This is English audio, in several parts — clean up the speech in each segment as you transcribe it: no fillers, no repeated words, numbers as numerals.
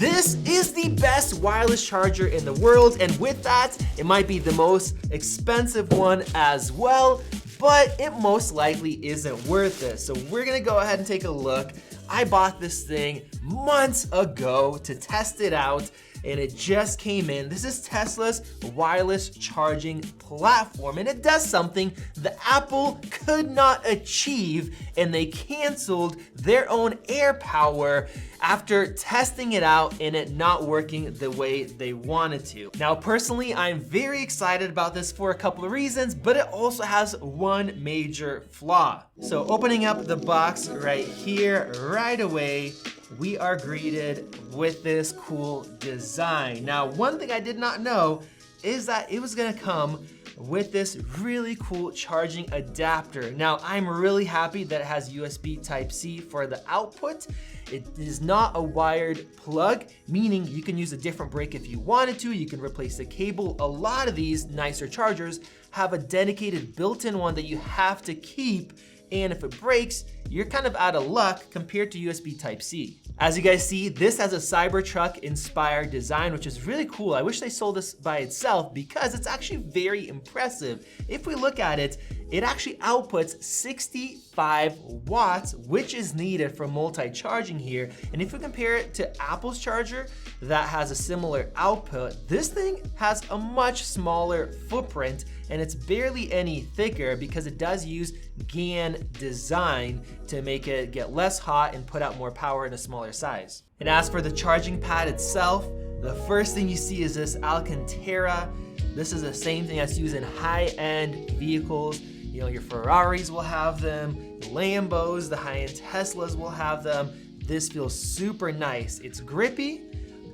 This is the best wireless charger in the world, and with that, it might be the most expensive one as well, but it most likely isn't worth it. So we're gonna go ahead and take a look. I bought this thing months ago to test it out, and it just came in. This is Tesla's wireless charging platform, and it does something that Apple could not achieve, and they canceled their own AirPower after testing it out and it not working the way they wanted to. Now, personally, I'm very excited about this for a couple of reasons, but it also has one major flaw. So opening up the box right here, right away, we are greeted with this cool design. Now, one thing I did not know is that it was gonna come with this really cool charging adapter. Now, I'm really happy that it has USB Type-C for the output. It is not a wired plug, meaning you can use a different brick if you wanted to. You can replace the cable. A lot of these nicer chargers have a dedicated built-in one that you have to keep, and if it breaks, you're kind of out of luck compared to USB Type-C. As you guys see, this has a Cybertruck inspired design, which is really cool. I wish they sold this by itself because it's actually very impressive. If we look at it, it actually outputs 65 watts, which is needed for multi-charging here. And if we compare it to Apple's charger that has a similar output, this thing has a much smaller footprint, and it's barely any thicker because it does use GaN design to make it get less hot and put out more power in a smaller size. And as for the charging pad itself, the first thing you see is this Alcantara. This is the same thing that's used in high-end vehicles. You know, your Ferraris will have them, the Lambos, the high-end Teslas will have them. This feels super nice. It's grippy,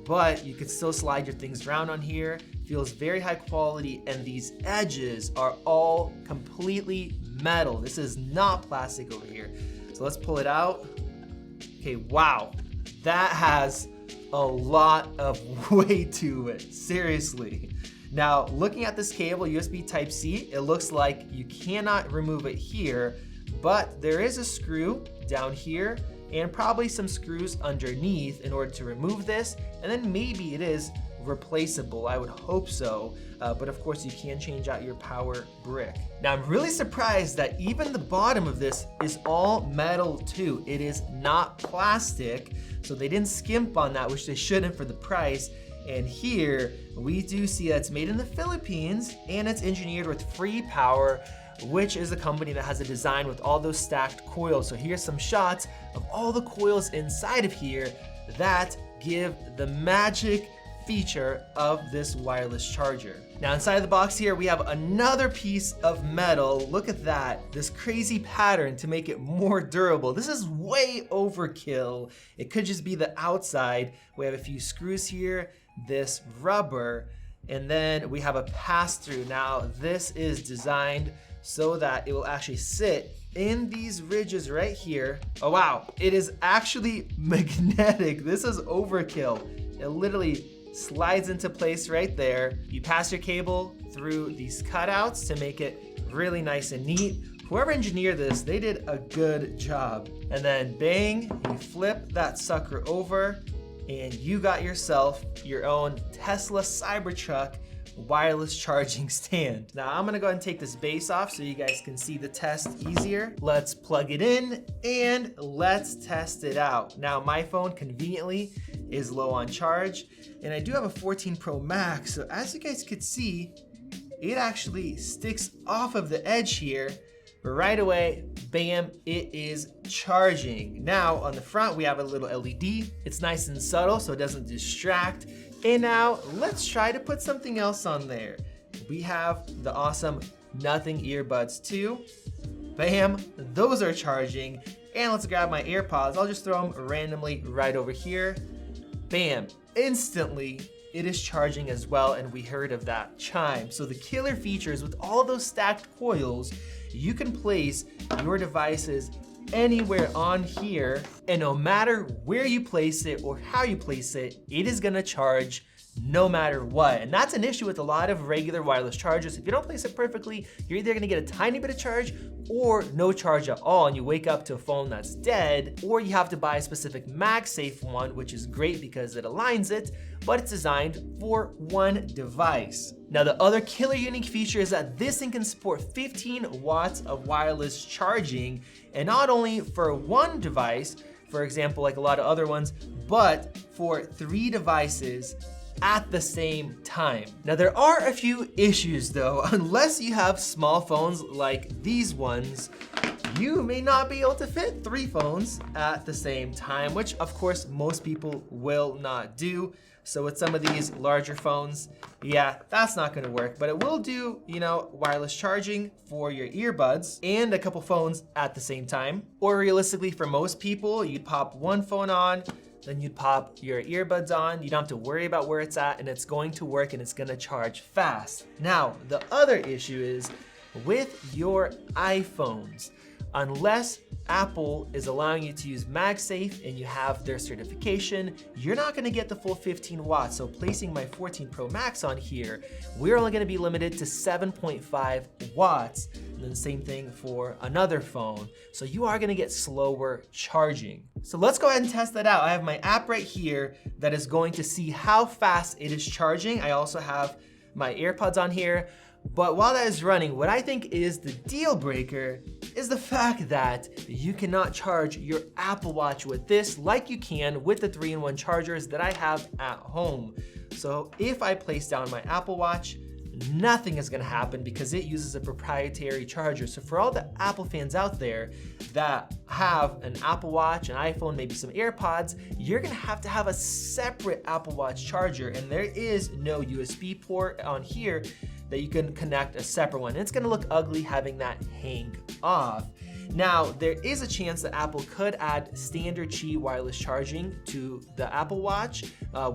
but you can still slide your things around on here. Feels very high quality, and these edges are all completely metal. This is not plastic over here. So let's pull it out. Okay, wow. That has a lot of weight to it, seriously. Now, looking at this cable, USB Type-C, it looks like you cannot remove it here, but there is a screw down here and probably some screws underneath in order to remove this, and then maybe it is replaceable. I would hope so, but of course you can change out your power brick. Now, I'm really surprised that even the bottom of this is all metal too. It is not plastic, so they didn't skimp on that, which they shouldn't for the price. And here we do see that it's made in the Philippines and it's engineered with Free Power, which is a company that has a design with all those stacked coils. So here's some shots of all the coils inside of here that give the magic feature of this wireless charger. Now, inside of the box here, we have another piece of metal. Look at that, this crazy pattern to make it more durable. This is way overkill. It could just be the outside. We have a few screws here, this rubber, and then we have a pass-through. Now, this is designed so that it will actually sit in these ridges right here. Oh wow, it is actually magnetic. This is overkill. It literally slides into place right there. You pass your cable through these cutouts to make it really nice and neat. Whoever engineered this, they did a good job. And then bang, you flip that sucker over and you got yourself your own Tesla Cybertruck wireless charging stand. Now I'm gonna go ahead and take this base off so you guys can see the test easier. Let's plug it in and let's test it out. Now my phone conveniently is low on charge, and I do have a 14 Pro Max, so as you guys could see, it actually sticks off of the edge here, but right away, bam, it is charging. Now on the front, we have a little LED. It's nice and subtle so it doesn't distract. And now let's try to put something else on there. We have the awesome Nothing earbuds too. Bam, those are charging. And let's grab my AirPods. I'll just throw them randomly right over here. Bam, instantly it is charging as well, and we heard of that chime. So the killer features with all those stacked coils, you can place your devices anywhere on here, and no matter where you place it or how you place it, it is gonna charge no matter what. And that's an issue with a lot of regular wireless chargers. If you don't place it perfectly, you're either gonna get a tiny bit of charge or no charge at all, and you wake up to a phone that's dead, or you have to buy a specific MagSafe one, which is great because it aligns it, but it's designed for one device. Now, the other killer unique feature is that this thing can support 15 watts of wireless charging, and not only for one device, for example, like a lot of other ones, but for 3 devices at the same time. Now, there are a few issues though. Unless you have small phones like these ones, you may not be able to fit 3 phones at the same time, which of course most people will not do. So with some of these larger phones, yeah, that's not gonna work, but it will do, you know, wireless charging for your earbuds and a couple phones at the same time. Or realistically, for most people, you'd pop one phone on, then you'd pop your earbuds on. You don't have to worry about where it's at, and it's going to work and it's gonna charge fast. Now, the other issue is with your iPhones. Unless Apple is allowing you to use MagSafe and you have their certification, you're not gonna get the full 15 watts. So placing my 14 Pro Max on here, we're only gonna be limited to 7.5 watts. And then the same thing for another phone. So you are gonna get slower charging. So let's go ahead and test that out. I have my app right here that is going to see how fast it is charging. I also have my AirPods on here. But while that is running, what I think is the deal breaker is the fact that you cannot charge your Apple Watch with this like you can with the 3-in-1 chargers that I have at home. So if I place down my Apple Watch, nothing is gonna happen because it uses a proprietary charger. So for all the Apple fans out there that have an Apple Watch, an iPhone, maybe some AirPods, you're gonna have a separate Apple Watch charger, and there is no USB port on here that you can connect a separate one. It's gonna look ugly having that hang off. Now, there is a chance that Apple could add standard Qi wireless charging to the Apple Watch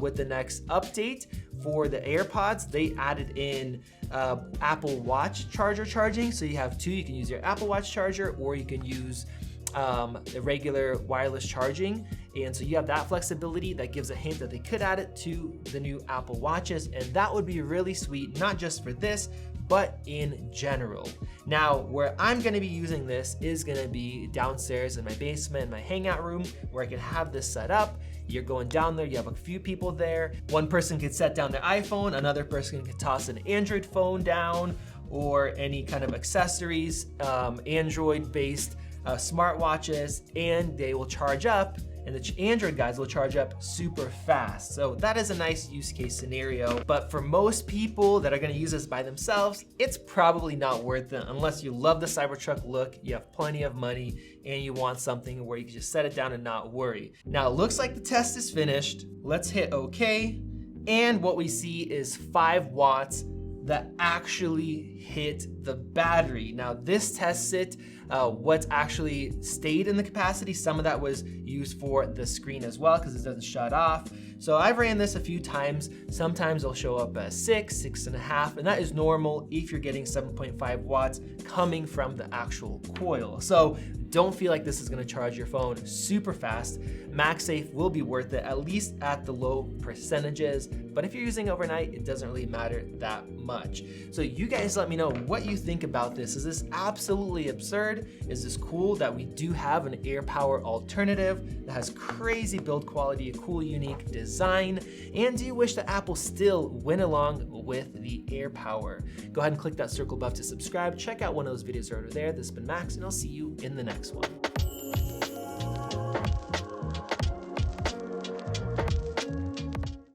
with the next update. For the AirPods, they added in Apple Watch charger charging. So you have 2, you can use your Apple Watch charger or you can use the regular wireless charging. And so you have that flexibility. That gives a hint that they could add it to the new Apple Watches, and that would be really sweet, not just for this, but in general. Now, where I'm gonna be using this is gonna be downstairs in my basement, in my hangout room, where I can have this set up. You're going down there, you have a few people there. One person could set down their iPhone, another person could toss an Android phone down, or any kind of accessories, Android-based smartwatches, and they will charge up, and the Android guys will charge up super fast. So that is a nice use case scenario, but for most people that are gonna use this by themselves, it's probably not worth it unless you love the Cybertruck look, you have plenty of money, and you want something where you can just set it down and not worry. Now, it looks like the test is finished. Let's hit OK, and what we see is 5 watts that actually hit the battery. Now, this tests it, what's actually stayed in the capacity. Some of that was used for the screen as well because it doesn't shut off. So I've ran this a few times. Sometimes it'll show up as 6, 6.5, and that is normal if you're getting 7.5 watts coming from the actual coil. So don't feel like this is gonna charge your phone super fast. MagSafe will be worth it, at least at the low percentages. But if you're using overnight, it doesn't really matter that much. So you guys let me know what you think about this. Is this absolutely absurd? Is this cool that we do have an AirPower alternative that has crazy build quality, a cool, unique design? And do you wish that Apple still went along with the AirPower? Go ahead and click that circle above to subscribe. Check out one of those videos over there. This has been Max, and I'll see you in the next one.